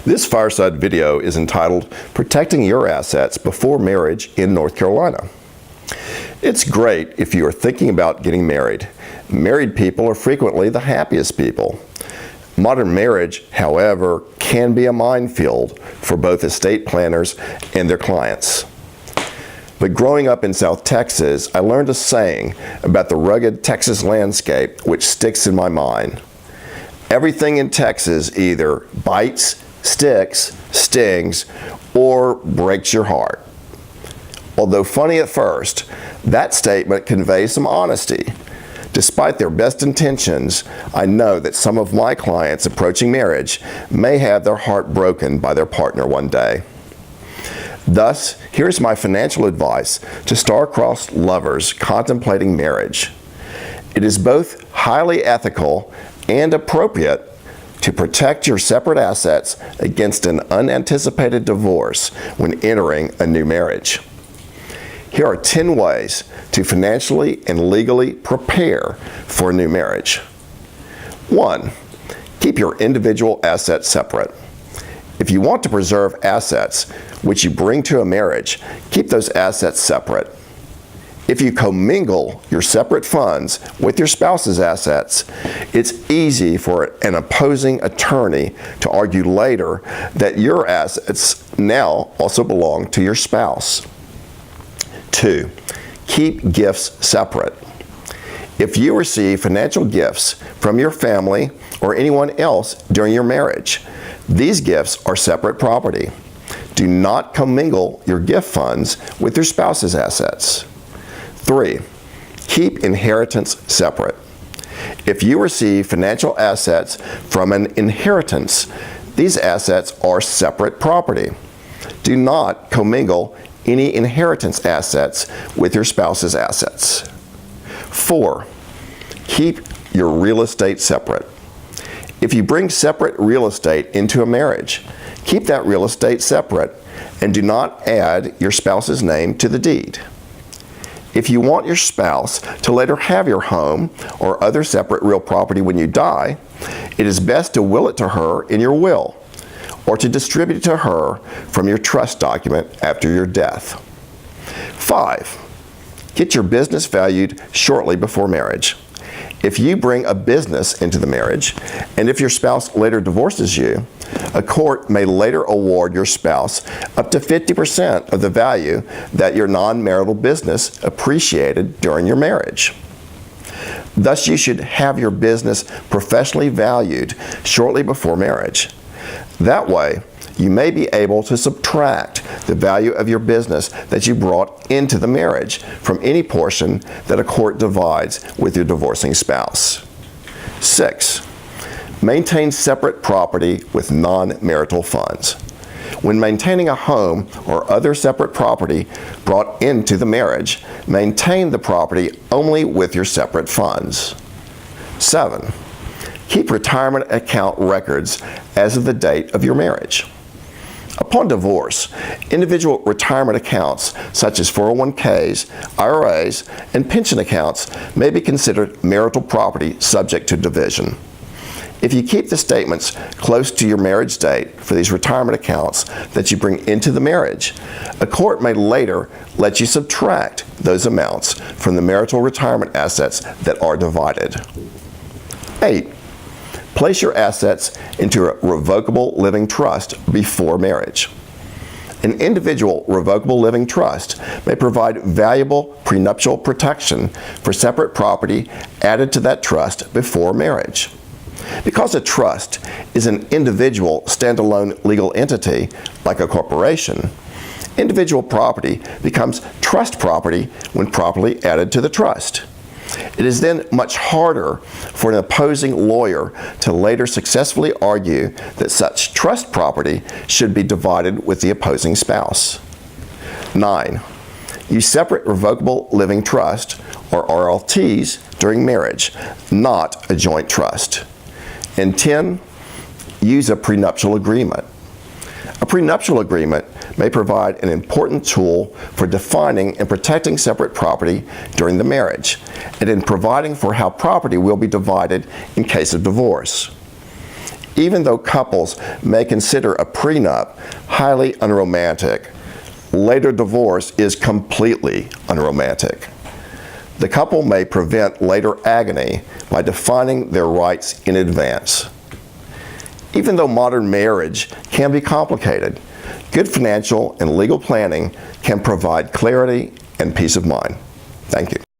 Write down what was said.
This fireside video is entitled Protecting Your Assets Before Marriage in North Carolina. It's great if you are thinking about getting married. Married people are frequently the happiest people. Modern marriage, however, can be a minefield for both estate planners and their clients. But growing up in South Texas, I learned a saying about the rugged Texas landscape which sticks in my mind. Everything in Texas either bites, sticks, stings, or breaks your heart. Although funny at first, that statement conveys some honesty. Despite their best intentions, I know that some of my clients approaching marriage may have their heart broken by their partner one day. Thus, here's my financial advice to star-crossed lovers contemplating marriage. It is both highly ethical and appropriate to protect your separate assets against an unanticipated divorce when entering a new marriage. Here are 10 ways to financially and legally prepare for a new marriage. 1. Keep your individual assets separate. If you want to preserve assets which you bring to a marriage, keep those assets separate. If you commingle your separate funds with your spouse's assets, it's easy for an opposing attorney to argue later that your assets now also belong to your spouse. 2. Keep gifts separate. If you receive financial gifts from your family or anyone else during your marriage, these gifts are separate property. Do not commingle your gift funds with your spouse's assets. 3. Keep inheritance separate. If you receive financial assets from an inheritance, these assets are separate property. Do not commingle any inheritance assets with your spouse's assets. 4. Keep your real estate separate. If you bring separate real estate into a marriage, keep that real estate separate and do not add your spouse's name to the deed. If you want your spouse to later have your home or other separate real property when you die, it is best to will it to her in your will or to distribute it to her from your trust document after your death. 5. Get your business valued shortly before marriage. If you bring a business into the marriage, and if your spouse later divorces you, a court may later award your spouse up to 50% of the value that your non-marital business appreciated during your marriage. Thus, you should have your business professionally valued shortly before marriage. That way, you may be able to subtract the value of your business that you brought into the marriage from any portion that a court divides with your divorcing spouse. 6. Maintain separate property with non-marital funds. When maintaining a home or other separate property brought into the marriage, maintain the property only with your separate funds. 7. Keep retirement account records as of the date of your marriage. Upon divorce, individual retirement accounts such as 401ks, IRAs, and pension accounts may be considered marital property subject to division. If you keep the statements close to your marriage date for these retirement accounts that you bring into the marriage, a court may later let you subtract those amounts from the marital retirement assets that are divided. 8. Place your assets into a revocable living trust before marriage. An individual revocable living trust may provide valuable prenuptial protection for separate property added to that trust before marriage. Because a trust is an individual standalone legal entity, like a corporation, individual property becomes trust property when properly added to the trust. It is then much harder for an opposing lawyer to later successfully argue that such trust property should be divided with the opposing spouse. 9. Use separate revocable living trust, or RLTs, during marriage, not a joint trust. And 10. Use a prenuptial agreement. A prenuptial agreement may provide an important tool for defining and protecting separate property during the marriage, and in providing for how property will be divided in case of divorce. Even though couples may consider a prenup highly unromantic, later divorce is completely unromantic. The couple may prevent later agony by defining their rights in advance. Even though modern marriage can be complicated, good financial and legal planning can provide clarity and peace of mind. Thank you.